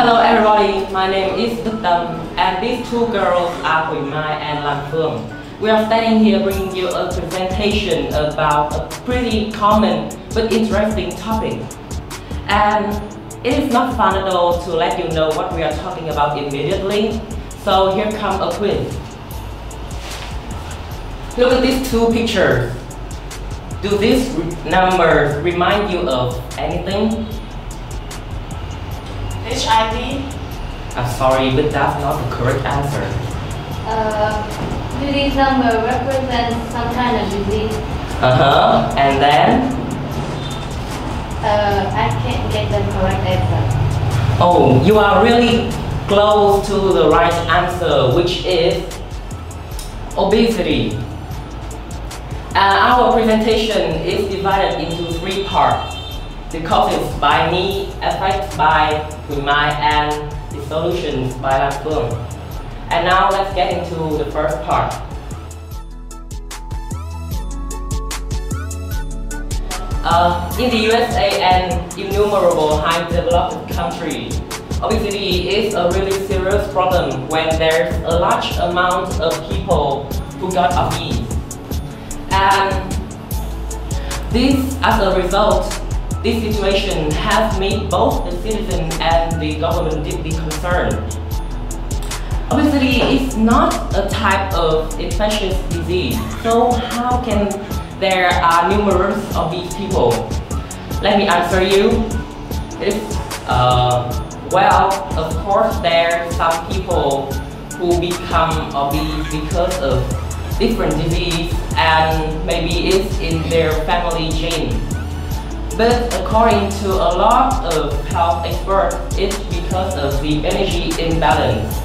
Hello everybody, my name is WOODSTOCKS and these two girls are Quỳnh and Phương. We are standing here bringing you a presentation about a pretty common but interesting topic. And it is not fun at all to let you know what we are talking about immediately. So here comes a quiz. Look at these two pictures. Do these numbers remind you of anything? HIV? I'm sorry, but that's not the correct answer. Do these numbers represent some kind of disease? And then? I can't get the correct answer. Oh, you are really close to the right answer, which is obesity. Our presentation is divided into three parts. The causes by me, effects by Quỳnh, and the solutions by Phương. And now let's get into the first part. In the USA and innumerable high-developed countries, obesity is a really serious problem when there's a large amount of people who got obese. And this, as a result, this situation has made both the citizen and the government deeply concerned. Obesity is not a type of infectious disease, so how can there are numerous obese people? Let me answer you. Well, of course there are some people who become obese because of different disease and maybe it's in their family gene. But according to a lot of health experts, it's because of the energy imbalance,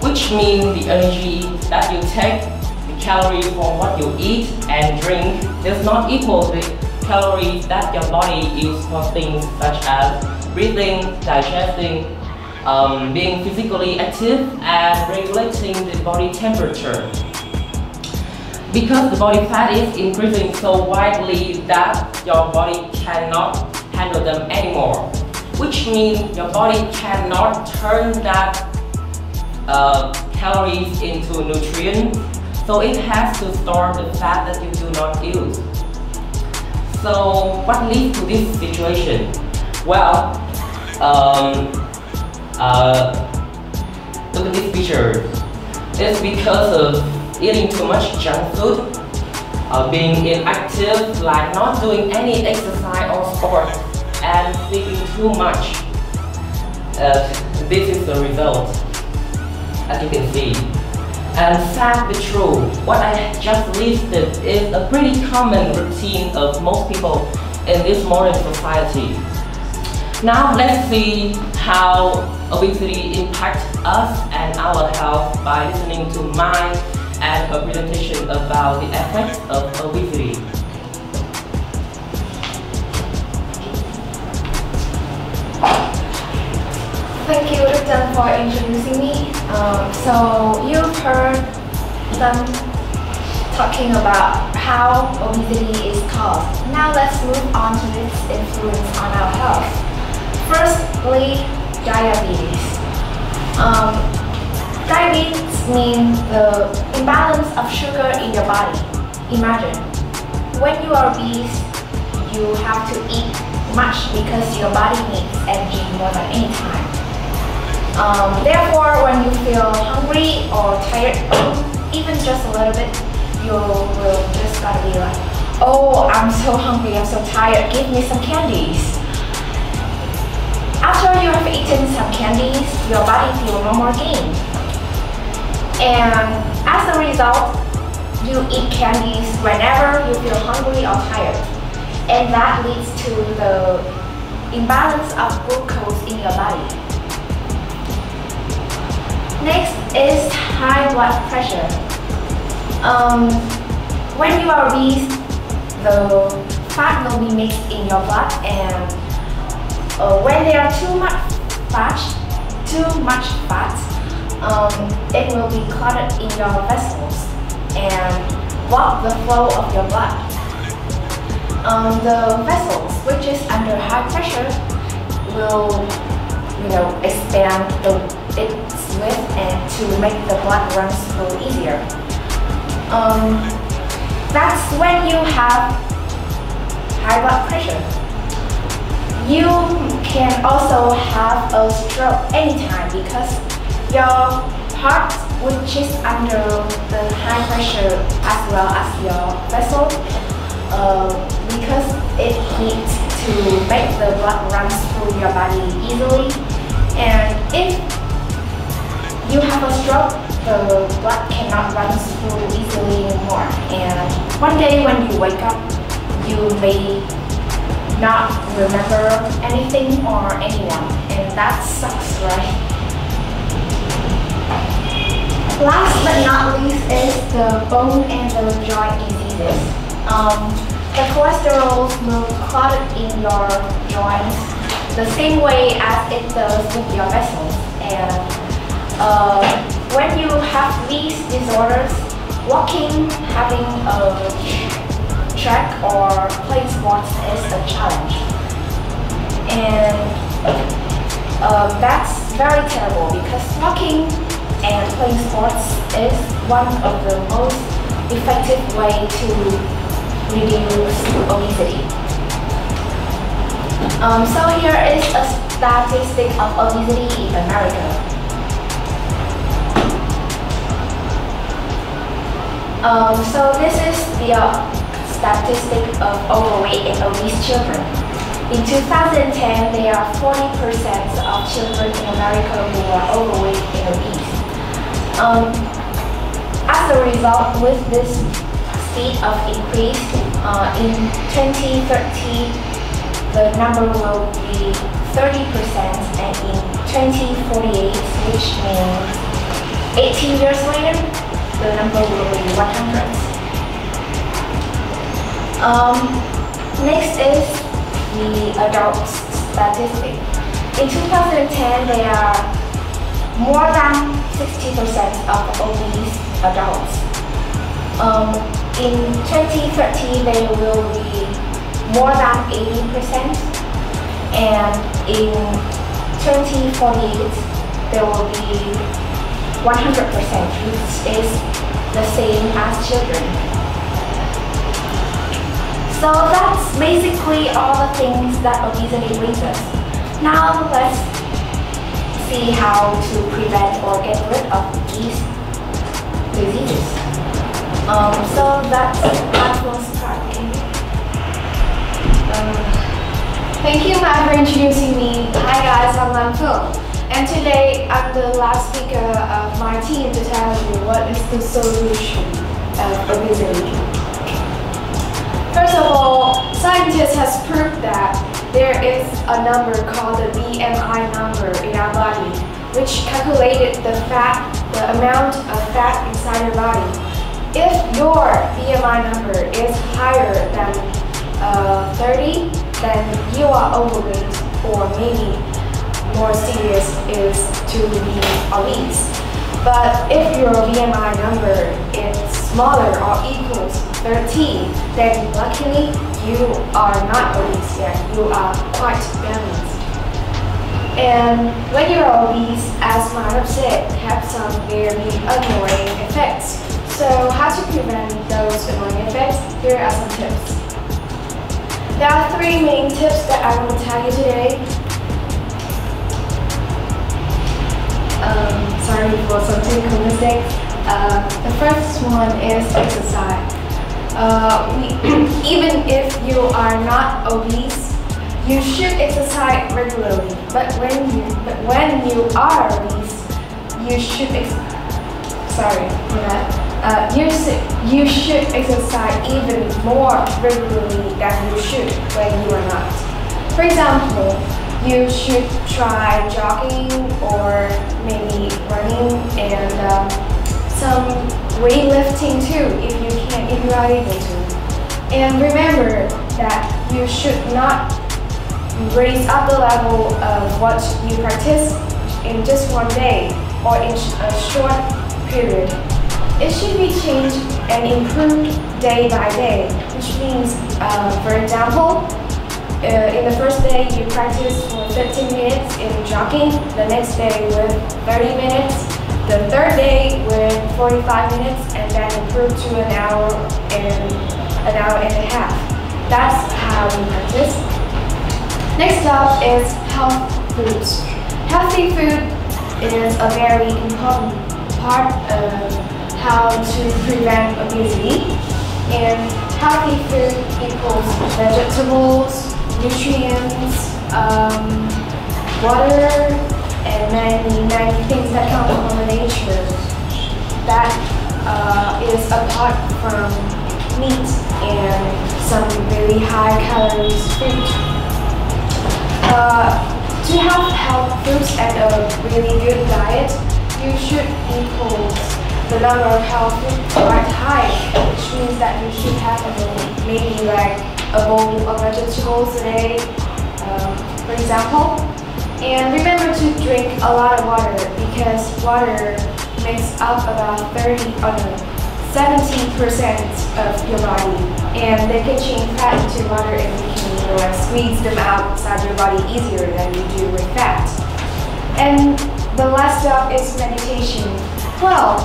which means the energy that you take, the calories from what you eat and drink, does not equal the calories that your body uses for things such as breathing, digesting, being physically active, and regulating the body temperature. Because the body fat is increasing so widely that your body cannot handle them anymore, which means your body cannot turn that calories into nutrients, so it has to store the fat that you do not use. So what leads to this situation? Well, look at this picture. It's because of eating too much junk food, being inactive, like not doing any exercise or sport, and sleeping too much. This is the result, as you can see. And sad but true, what I just listed is a pretty common routine of most people in this modern society. Now let's see how obesity impacts us and our health by listening to mine and her presentation about the effects of obesity. Thank you, WOODSTOCKS, for introducing me. So you've heard them talking about how obesity is caused. Now let's move on to its influence on our health. Firstly, diabetes. Diabetes means the imbalance of sugar in your body. Imagine, when you are obese, you have to eat much because your body needs energy more than any time. Therefore, when you feel hungry or tired, even just a little bit, you will just gotta be like, oh, I'm so hungry, I'm so tired, give me some candies. After you have eaten some candies, your body feels no more gain. And as a result, you eat candies whenever you feel hungry or tired. And that leads to the imbalance of glucose in your body. Next is high blood pressure. When you are obese, the fat will be mixed in your blood, and when there are too much fat, it will be clotted in your vessels and block the flow of your blood. The vessels, which is under high pressure, will expand its width and to make the blood run through easier. That's when you have high blood pressure. You can also have a stroke anytime because your heart, which is under the high pressure as well as your vessel, because it needs to make the blood run through your body easily. And if you have a stroke, the blood cannot run through easily anymore. And one day when you wake up, you may not remember anything or anyone, and that sucks, right? Last but not least is the bone and the joint diseases. The cholesterol will clot in your joints the same way as it does with your vessels. And when you have these disorders, walking, having a track or playing sports is a challenge. And that's very terrible because walking and playing sports is one of the most effective way to reduce obesity. So here is a statistic of obesity in America. So this is the statistic of overweight and obese children. In 2010, there are 40% of children in America who are overweight and obese. As a result, with this speed of increase, in 2030, the number will be 30%, and in 2048, which means 18 years later, the number will be 100. Next is the adults statistic. In 2010, there are more than 60% of obese adults. In 2030, there will be more than 80%, and in 2048, there will be 100%, which is the same as children. So that's basically all the things that obesity brings us. Now let's see how to prevent or get rid of these diseases. So that's that will start. Thank you, Matt, for introducing me. Hi guys, I'm Phương, and today I'm the last speaker of my team to tell you what is the solution of obesity. First of all, scientists has proved that there is a number called the BMI number in our body, which calculated the amount of fat inside your body. If your BMI number is higher than 30, then you are overweight, or maybe more serious is to be obese. But if your BMI number is smaller or equals 13, then luckily you are not obese yet. You are quite balanced. And when you're obese, as Madam said, have some very annoying effects. So how to prevent those annoying effects? Here are some tips. There are 3 main tips that I want to tell you today. Sorry for some technical mistakes. The first one is exercise. Even if you are not obese, you should exercise regularly. But when you are obese, you should you should exercise even more regularly than you should when you are not. For example, you should try jogging or maybe running and some weightlifting too if you are able to. And remember that you should not raise up the level of what you practice in just one day or in a short period. It should be changed and improved day by day, which means, for example, In the first day, you practice for 15 minutes in jogging, the next day with 30 minutes, the third day with 45 minutes, and then improve to an hour and a half. That's how we practice. Next up is health foods. Healthy food is a very important part of how to prevent obesity. And healthy food equals vegetables, nutrients, water, and many things that come from nature. That is apart from meat and some very high calories food. To have health foods and a really good diet, you should equal the number of health foods quite high, which means that you should have maybe like a bowl of vegetables a day, for example. And remember to drink a lot of water, because water makes up about 70% of your body, and they can change fat into water, and you can squeeze them outside your body easier than you do with fat. And the last step is meditation. Well,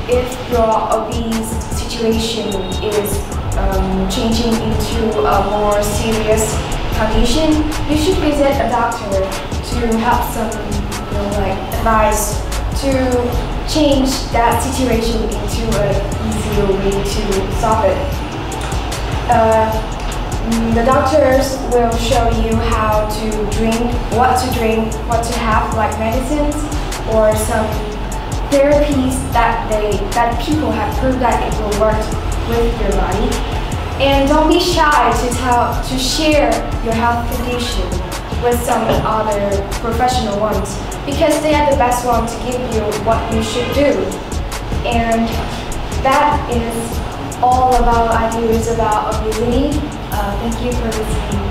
if your obese situation is changing into a more serious condition, you should visit a doctor to have some advice to change that situation into an easier way to solve it. The doctors will show you how to drink, what to have, like medicines or some therapies that people have proved that it will work with your body. And don't be shy to share your health condition with some other professional ones, because they are the best ones to give you what you should do. And that is all of our ideas about obesity. Thank you for listening.